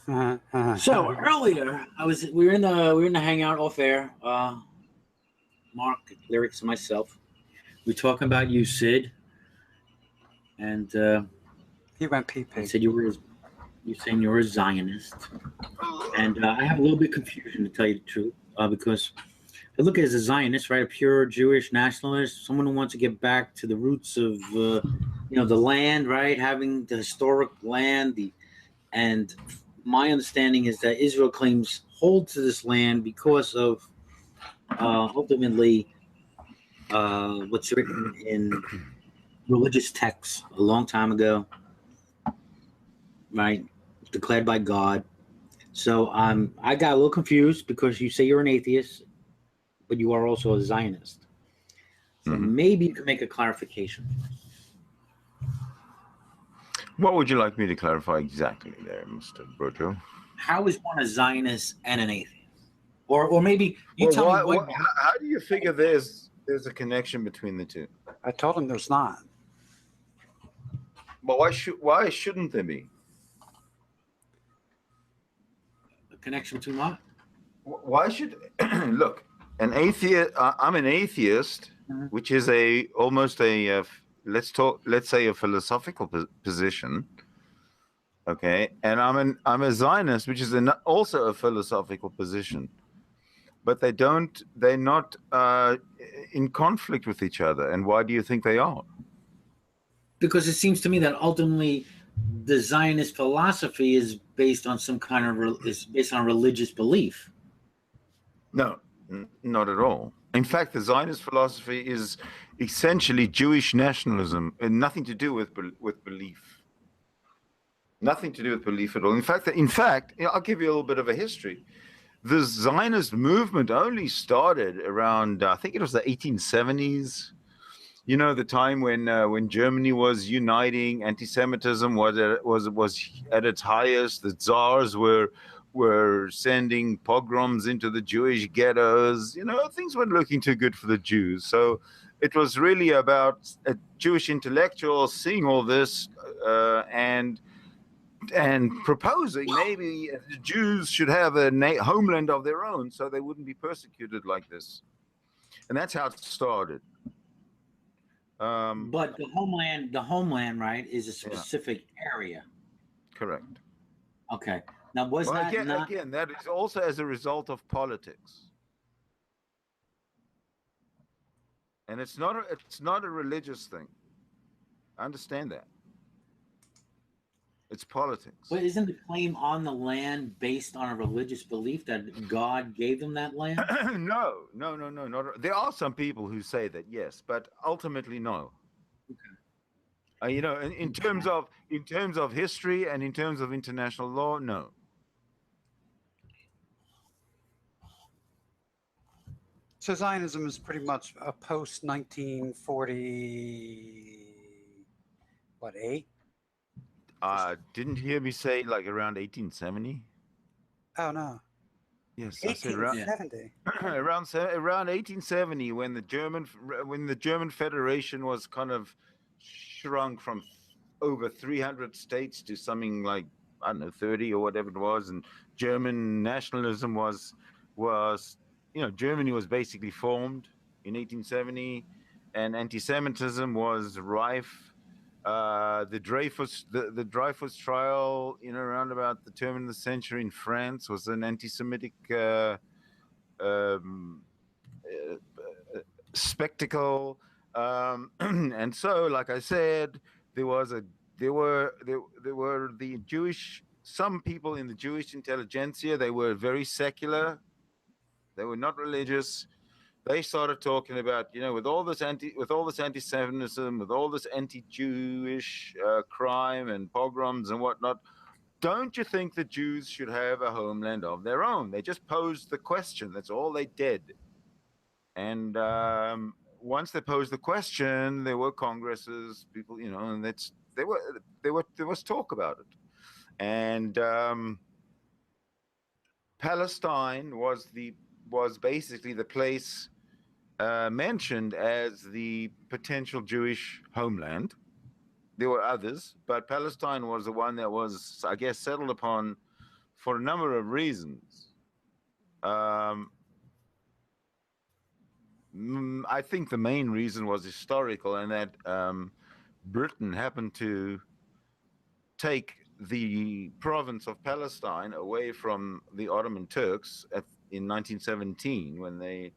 So earlier, we were in the hangout off air. Mark, lyrics, and myself. We were talking about you, Sid, and He went you pee-pee. said you saying you're a Zionist, and I have a little bit of confusion, to tell you the truth, because I look at it as a Zionist, right, a pure Jewish nationalist, someone who wants to get back to the roots of the land, right, having the historic land, and my understanding is that Israel claims hold to this land because of ultimately what's written in religious texts a long time ago, right? Declared by God. So I got a little confused because you say you're an atheist, but you are also a Zionist. So maybe you can make a clarification. What would you like me to clarify exactly there, Mr. Broto? How is one a Zionist and an atheist? Or maybe you tell me what. How do you figure there's a connection between the two? I told him there's not. But why shouldn't there be? A connection to what? Why should look an atheist? I'm an atheist, which is almost a let's say a philosophical position. Okay, and I'm a Zionist, which is also a philosophical position. But they're not in conflict with each other. And why do you think they are? Because it seems to me that ultimately the Zionist philosophy is based on some kind of religious belief. No, not at all. In fact, the Zionist philosophy is essentially Jewish nationalism and nothing to do with belief. Nothing to do with belief at all. In fact, I'll give you a little bit of a history. The Zionist movement only started around, I think it was the 1870s. You know, the time when Germany was uniting, anti-Semitism was at its highest. The czars were sending pogroms into the Jewish ghettos. You know, things weren't looking too good for the Jews. So it was really about a Jewish intellectual seeing all this and proposing maybe the Jews should have a homeland of their own so they wouldn't be persecuted like this. And that's how it started. But the homeland, right, is a specific area. Correct. Okay. Now, again, that is also as a result of politics. And it's not a religious thing. I understand that. It's politics. But isn't the claim on the land based on a religious belief that God gave them that land? No. Not, there are some people who say that, yes, but ultimately, no. Okay. In terms of history and in terms of international law, no. So Zionism is pretty much a post 1940, what, 8? Didn't you hear me say like around 1870? Oh no. Yes, 1870. Around 1870, when the German Federation was kind of shrunk from over 300 states to something like, I don't know, 30 or whatever it was, and German nationalism was Germany was basically formed in 1870, and anti-Semitism was rife. The Dreyfus trial, around about the turn of the century in France, was an anti-Semitic spectacle, and so, like I said, there were the Jewish. Some people in the Jewish intelligentsia, they were very secular. They were not religious. They started talking about, with all this anti-Semitism, with all this anti-Jewish crime and pogroms and whatnot, don't you think the Jews should have a homeland of their own? They just posed the question. That's all they did. And once they posed the question, there were congresses, people, and there was talk about it. And Palestine was basically the place mentioned as the potential Jewish homeland. There were others, but Palestine was the one that was, I guess, settled upon for a number of reasons. I think the main reason was historical, and that Britain happened to take the province of Palestine away from the Ottoman Turks in 1917 when they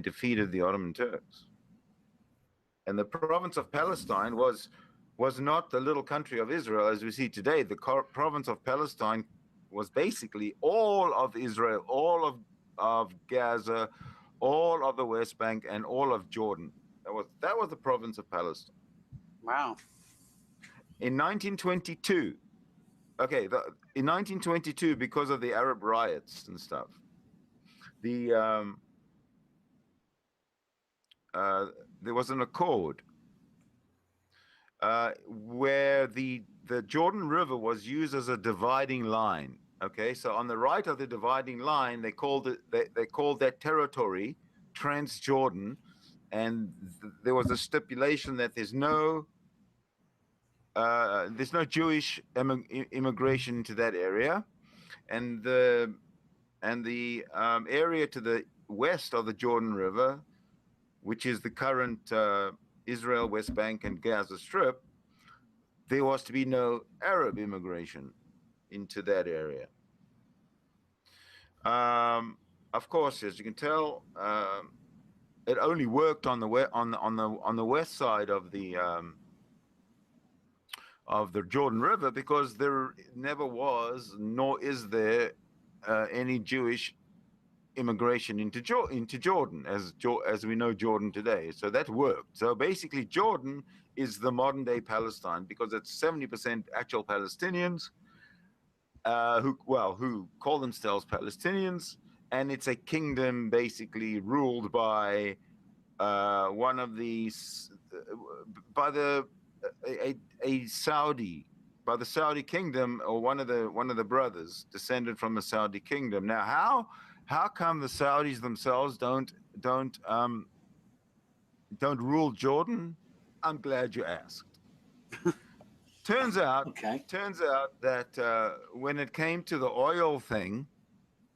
defeated the Ottoman Turks. And the province of Palestine was not the little country of Israel as we see today. The province of Palestine was basically all of Israel, all of Gaza, all of the West Bank, and all of Jordan. That was the province of Palestine. Wow. In 1922, in 1922, because of the Arab riots and stuff, there was an accord where the Jordan River was used as a dividing line. Okay, so on the right of the dividing line, they called that territory Transjordan, and there was a stipulation that there's no Jewish immigration into that area, and the area to the west of the Jordan River, which is the current Israel, West Bank, and Gaza Strip, there was to be no Arab immigration into that area. Of course, as you can tell, it only worked on the west side of the Jordan River, because there never was, nor is there, any Jewish immigration into Jordan, as we know Jordan today. So that worked. So basically, Jordan is the modern day Palestine, because it's 70% actual Palestinians who call themselves Palestinians, and it's a kingdom basically ruled by one of these by the Saudi kingdom, or one of the brothers descended from the Saudi kingdom. Now, how come the Saudis themselves don't rule Jordan? I'm glad you asked. Turns out that when it came to the oil thing,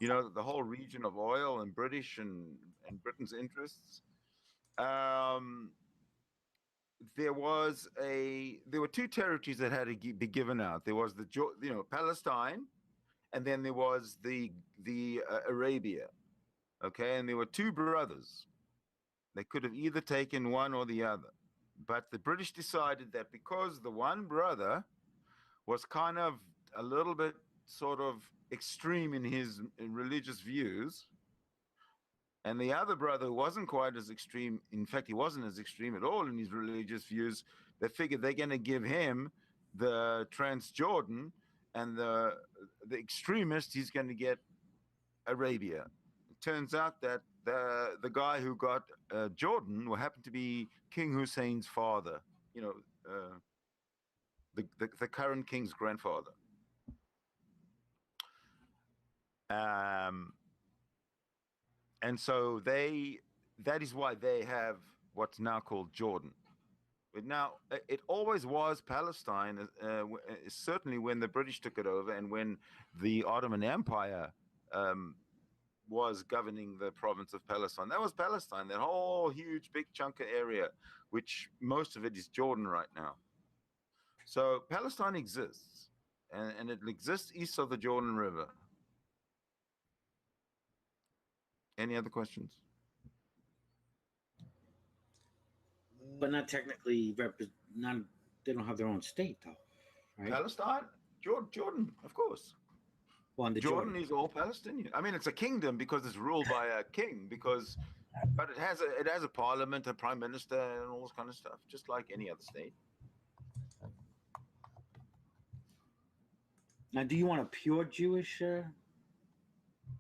the whole region of oil and British and Britain's interests, there were two territories that had to be given out. There was Palestine, and then there was the Arabia. Okay, and there were two brothers. They could have either taken one or the other, but the British decided that because the one brother was kind of a little bit sort of extreme in his religious views, and the other brother wasn't quite as extreme. In fact, he wasn't as extreme at all in his religious views. They figured they're going to give him the Transjordan, and the extremist, he's going to get Arabia. It turns out that the guy who got Jordan happened to be King Hussein's father, the current king's grandfather. And so that is why they have what's now called Jordan. But now, it always was Palestine, certainly when the British took it over, and when the Ottoman Empire was governing the province of Palestine. That was Palestine, that whole huge big chunk of area, which most of it is Jordan right now. So Palestine exists, and it exists east of the Jordan River. Any other questions? But not technically they don't have their own state, though, right? Palestine? Jordan, of course. Well, Jordan is all Palestinian. I mean, it's a kingdom because it's ruled by a king, but it has a parliament, a prime minister, and all this kind of stuff, just like any other state. Now, do you want a pure Jewish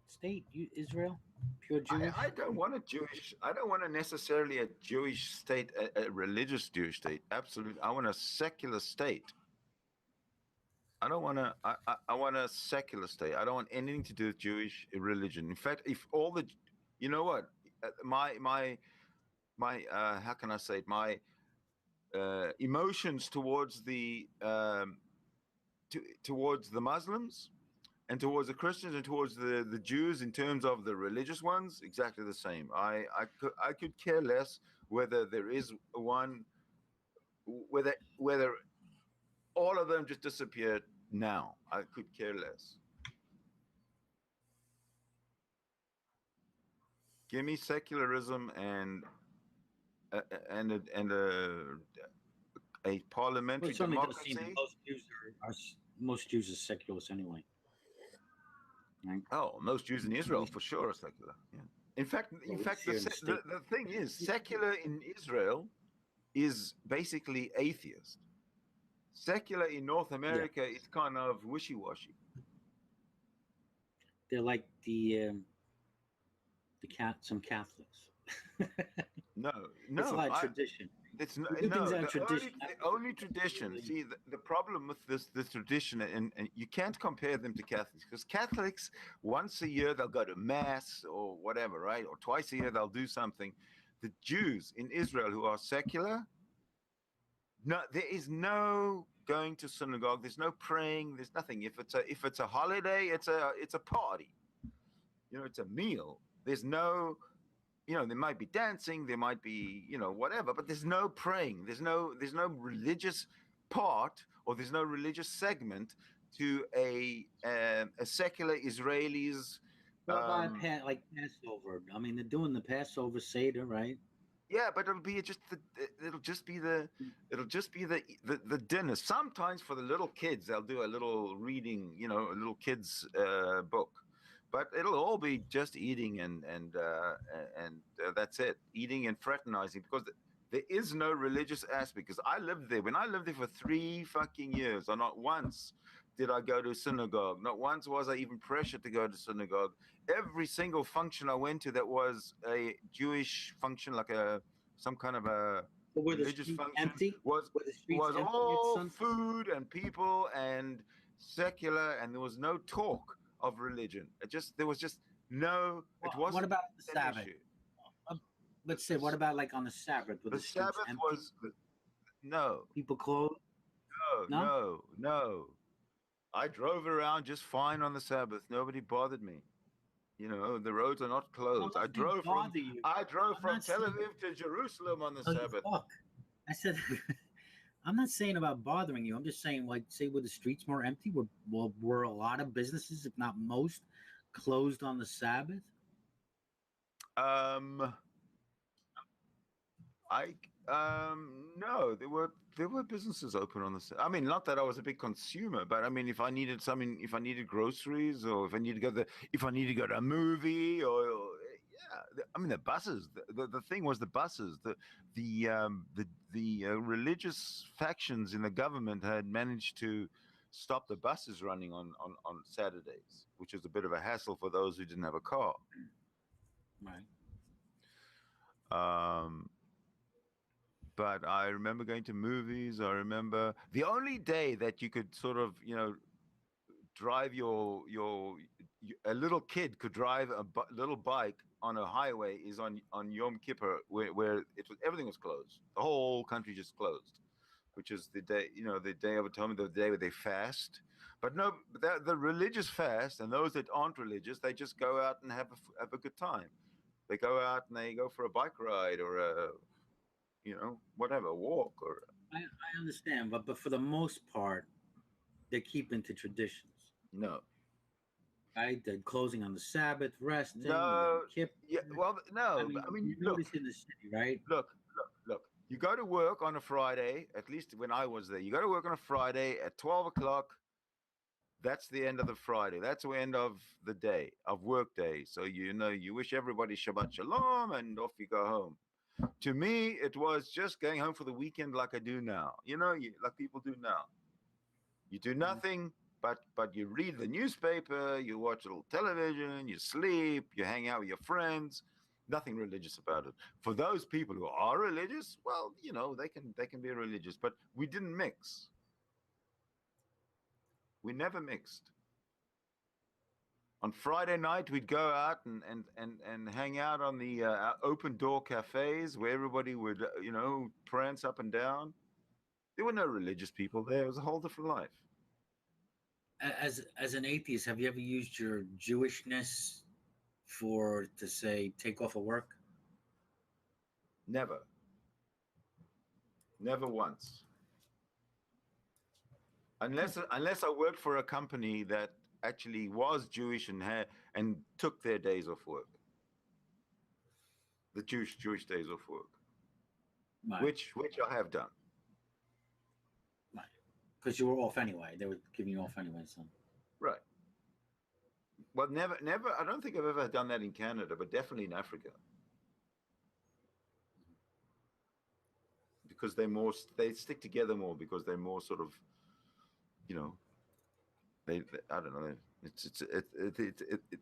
state, Israel? Pure Jewish? I don't want necessarily a Jewish state, a religious Jewish state. Absolutely. I want a secular state. I want a secular state. I don't want anything to do with Jewish religion. In fact, if all the, my how can I say it? My emotions towards the towards the Muslims And towards the Christians and towards the Jews, in terms of the religious ones, exactly the same. I could care less whether there is one, whether all of them just disappeared now. I could care less. Give me secularism and a Well, parliamentary it certainly does seem that democracy. most Jews are secularists anyway. Right? Oh, most Jews in Israel for sure are secular. Yeah. In fact, Well, at least here in the States. the thing is, secular in Israel is basically atheist. Secular in North America is kind of wishy-washy. They're like some Catholics. No, It's a lot of tradition. It's We no, do things out of the tradition. only tradition. See, the problem with this tradition, and you can't compare them to Catholics, because Catholics, once a year they'll go to mass or whatever, right? Or twice a year they'll do something. The Jews in Israel who are secular, no, there is no going to synagogue. There's no praying. There's nothing. If it's a holiday, it's a party. It's a meal. There's no. There might be dancing, there might be, whatever, but there's no praying. There's no religious part, or there's no religious segment to a secular Israelis. What about like Passover? I mean, they're doing the Passover Seder, right? Yeah, but it'll just be the dinner. Sometimes for the little kids, they'll do a little reading, a little kids book. But it'll all be just eating and that's it. Eating and fraternizing, because there is no religious aspect. Because I lived there. When I lived there for 3 fucking years, or not once did I go to synagogue. Not once was I even pressured to go to synagogue. Every single function I went to that was a Jewish function, like some kind of a religious function, was all food and people and secular, and there was no talk of religion. There was just no. It wasn't. What about the Sabbath? Let's say, what about like on the Sabbath? The Sabbath was no. People closed. No. I drove around just fine on the Sabbath. Nobody bothered me. The roads are not closed. I drove from Tel Aviv to Jerusalem on the Sabbath. I said. I'm not saying about bothering you. I'm just saying, like, say, were the streets more empty? Were a lot of businesses, if not most, closed on the Sabbath? No, there were businesses open on the Sabbath. I mean, not that I was a big consumer, but I mean, if I needed something, if I needed groceries, or if I needed to go to a movie, or yeah, I mean, the buses. The thing was the buses. The religious factions in the government had managed to stop the buses running on Saturdays, which was a bit of a hassle for those who didn't have a car. Right. But I remember going to movies. I remember the only day that you could sort of, drive a little kid could drive a little bike on a highway is on Yom Kippur, where everything was closed. The whole country just closed, which is the day, the Day of Atonement, the day where they fast. But no, the religious fast, and those that aren't religious, they just go out and have a good time. They go out and they go for a bike ride or a whatever, walk or. I understand, but for the most part, they're keeping to traditions. No. Right? They're closing on the Sabbath, resting. No. Yeah. Well, no. I mean, you notice in the city, right? Look. You go to work on a Friday. At least when I was there, you go to work on a Friday at 12 o'clock. That's the end of the Friday. That's the end of the day, of work day. So you wish everybody Shabbat Shalom, and off you go home. To me, it was just going home for the weekend, like I do now. Like people do now. You do nothing, but you read the newspaper, you watch a little television, you sleep, you hang out with your friends. Nothing religious about it. For those people who are religious, well, they can be religious, but we didn't mix. We never mixed. On Friday night, we'd go out and hang out on the open door cafes where everybody would, prance up and down. There were no religious people there. It was a whole different life. As an atheist, have you ever used your Jewishness to say take off of work? Never. Never once. Unless I worked for a company that actually was Jewish and took their days off work. The Jewish days off work. Right. Which I have done. Right. Because you were off anyway. They were giving you off anyway, so. Right. Well, never. I don't think I've ever done that in Canada, but definitely in Africa, because they stick together more because they're more sort of, you know, they I don't know.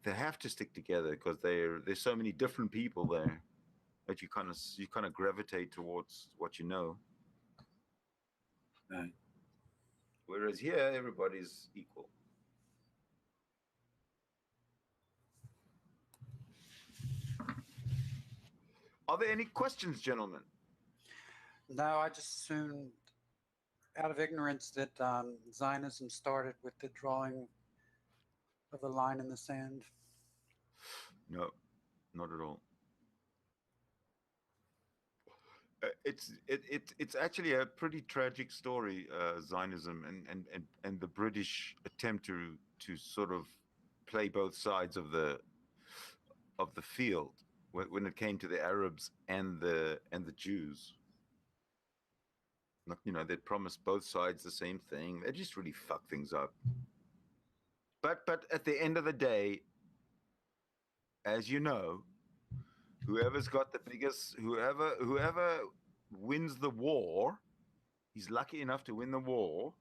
They have to stick together because there's so many different people there that you kind of gravitate towards what you know. Right. Whereas here, everybody's equal. Are there any questions, gentlemen? No, I just assumed, out of ignorance, that Zionism started with the drawing of a line in the sand. No, not at all. It's actually a pretty tragic story, Zionism and the British attempt to sort of play both sides of the field when it came to the Arabs and the Jews. You know, they promised both sides the same thing. They just really fuck things up. But at the end of the day, as you know, whoever's got the biggest, whoever wins the war, he's lucky enough to win the war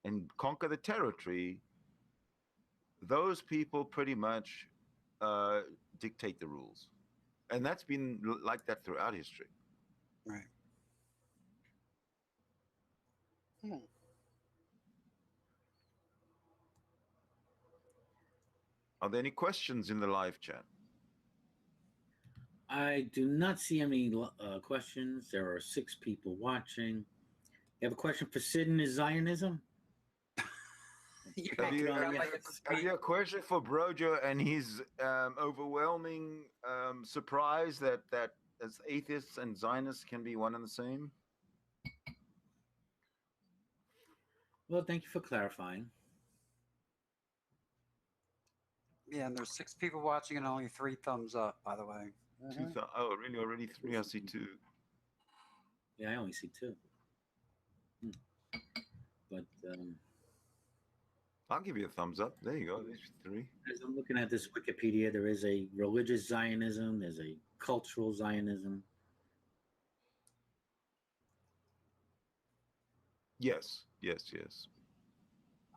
and conquer the territory. Those people pretty much dictate the rules, and that's been like that throughout history. Right. Are there any questions in the live chat? I do not see any questions. There are 6 people watching. You have a question for Sid and his Zionism? Have you a question for Brojo and his overwhelming surprise that as atheists and Zionists can be one and the same? Well, thank you for clarifying. Yeah, and there's 6 people watching and only 3 thumbs up, by the way. Oh, really? Already 3? I see 2. Yeah, I only see 2. But I'll give you a thumbs up. There you go. There's 3. as I'm looking at this Wikipedia, there is a religious Zionism. There's a cultural Zionism. Yes.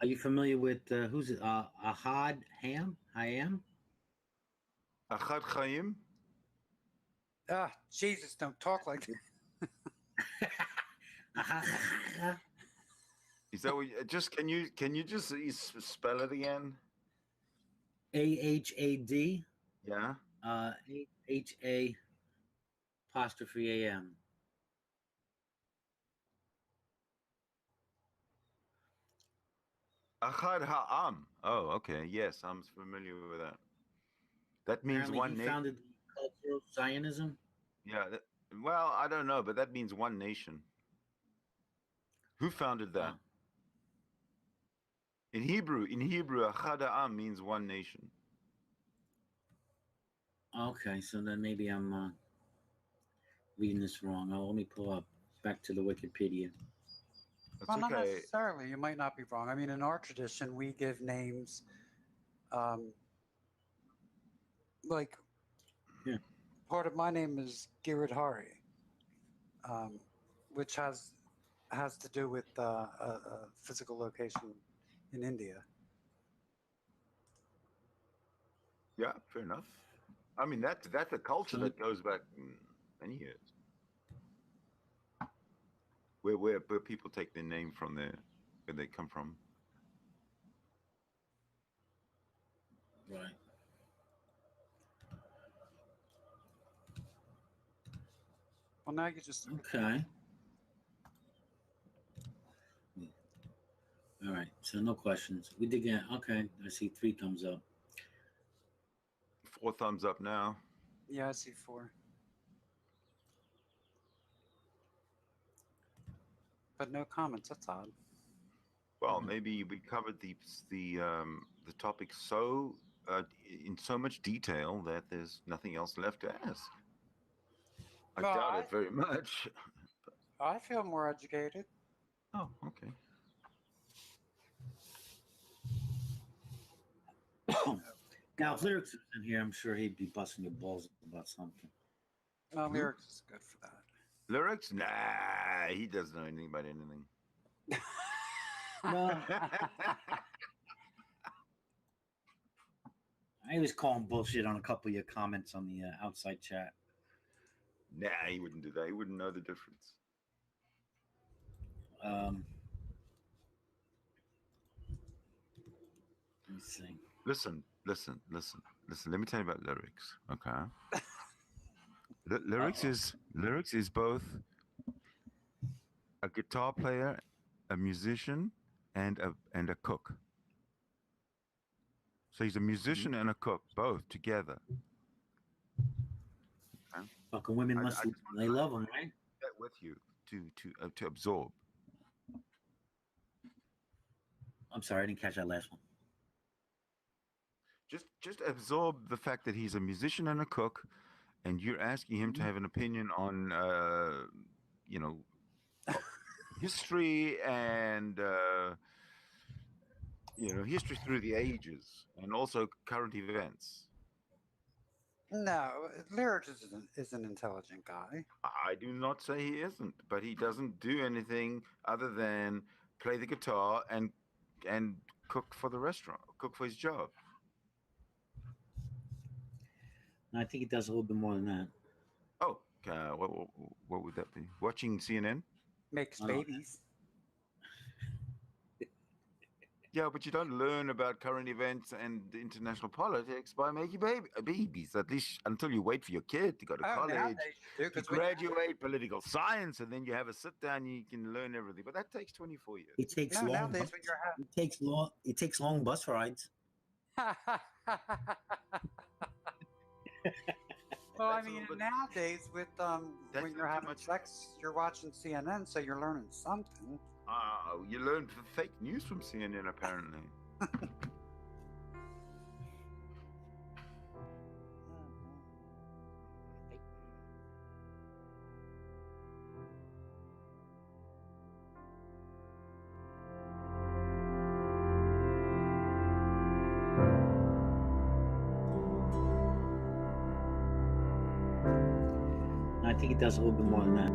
Are you familiar with who's it? Ahad Hayam? Hayam? Achad Chaim? Ah, Jesus, don't talk like that. Is that what just can you just spell it again? AHAD. Yeah. HA apostrophe AM. Achad Ha'am. Oh, okay. Yes, I'm familiar with that. That means Apparently one he nation. founded the cultural Zionism. Yeah. Well, I don't know, but that means one nation. Who founded that? Oh. In Hebrew, Achad Ha'am means one nation. Okay, so then maybe I'm reading this wrong. Let me pull up back to the Wikipedia. That's Well, not okay. necessarily. You might not be wrong. I mean, in our tradition, we give names, like, Yeah. part of my name is Giridhari, which has to do with a physical location in India. Yeah, fair enough. I mean, that's a culture that goes back many years. Where people take their name from where they come from. Right. Well, now you just Okay. All right. So no questions. We did get, okay, I see 3 thumbs up. 4 thumbs up now. Yeah, I see 4. But no comments. That's odd. Well, maybe we covered the topic so in so much detail that there's nothing else left to ask. I Well, doubt it very much. I feel more educated. Oh, okay. Now, if Lyrics was in here, I'm sure he'd be busting your balls about something. Lyrics is good for that. Lyrics? Nah, he doesn't know anything about anything. No, I was calling bullshit on a couple of your comments on the outside chat. Nah, he wouldn't do that. He wouldn't know the difference. Let me see. Listen. Let me tell you about lyrics, okay? Lyrics is both a guitar player, a musician, and a cook. So he's a musician and a cook, both together. Okay? Fucking women must, they love him, right? That with you to absorb. I'm sorry, I didn't catch that last one. Just absorb the fact that he's a musician and a cook, and you're asking him to have an opinion on, history and history through the ages, and also current events. No, Lyrics is an intelligent guy. I do not say he isn't, but he doesn't do anything other than play the guitar and cook for the restaurant, cook for his job. I think he does a little bit more than that. Oh, what would that be? Watching CNN? Makes babies. Yeah, but you don't learn about current events and international politics by making babies. At least until you wait for your kid to go to college, to graduate political science, and then you have a sit down. You can learn everything, but that takes 24 years. It takes long. It takes long bus rides. Well, I mean, nowadays with when you're having sex, you're watching CNN, so you're learning something. You learned fake news from CNN, apparently. I think he does a little bit more than that.